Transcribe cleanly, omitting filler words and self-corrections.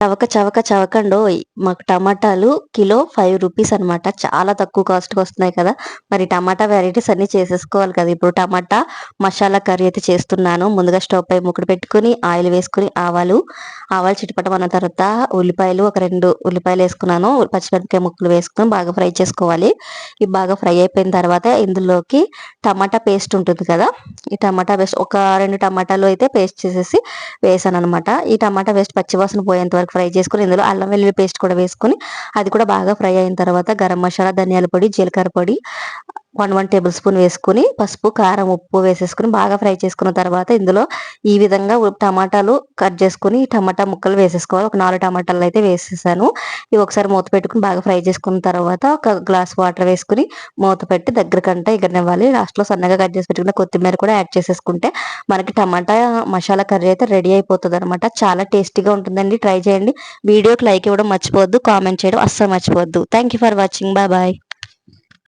చవక చవక చవకండోయ్! మాకు టమాటాలు కిలో రూ. 5 అనమాట. చాలా తక్కువ కాస్ట్‌కి వస్తున్నాయి కదా! మరి టమాటా వెరైటీస్ అన్నీ చేసేసుకోవాలి కదా! ఇప్పుడు టమాటా మసాలా కర్రీ అయితే చేస్తున్నాను. ముందుగా స్టవ్ పై మూకుడు పెట్టుకొని, ఆయిల్ వేసుకొని, ఆవాలు చిటపటమన్న తర్వాత ఉల్లిపాయలు ఒక 2 ఉల్లిపాయలేసుకున్నాను. పచ్చిమిరపకాయ ముక్కలు వేసుకొని బాగా ఫ్రై చేసుకోవాలి. ఇవి బాగా ఫ్రై అయిపోయిన తర్వాత ఇందులోకి టమాటా పేస్ట్ ఉంటుంది కదా! ఈ టమాటా పేస్ట్ ఒక 2 టమాటాలు అయితే పేస్ట్ చేసేసి వేసాననమాట. ఈ టమాటా పేస్ట్ పచ్చివాసన పోయేంత వరకు ఫ్రై చేసుకొని, ఇందులో అల్లం వెల్లుల్లి పేస్ట్ కూడా వేసుకొని, అది కూడా బాగా ఫ్రై అయిన తర్వాత గరం మసాలా, ధనియాల పొడి, జీలకర్ర పొడి 1 టేబుల్ స్పూన్ వేసుకొని, పసుపు, కారం, ఉప్పు వేసేసుకొని బాగా ఫ్రై చేసుకున్న తర్వాత ఇందులో ఈ విధంగా టమాటాలు కట్ చేసుకొని, ఈ టమాటా ముక్కలు వేసేసుకోవాలి. ఒక 4 టమాటాలనైతే వేసేసాను. ఇవి ఒకసారి మూత పెట్టుకొని బాగా ఫ్రై చేసుకున్న తర్వాత ఒక గ్లాస్ వాటర్ వేసుకొని మూత పెట్టి దగ్గరకంటే ఎగరనివ్వాలి. లాస్ట్‌లో సన్నగా కట్ చేసి పెట్టుకున్న కొత్తిమీర కూడా యాడ్ చేసేసుకుంటే మనకి టమాటా మసాలా కర్రీ అయితే రెడీ అయిపోతదనమాట. చాలా టేస్టీగా ఉంటుందండి. ట్రై చేయండి. వీడియోకి లైక్ ఇవ్వడం మర్చిపోవద్దు. కామెంట్ చేయడం అస్సలు మర్చిపోవద్దు. Thank you for watching. Bye bye.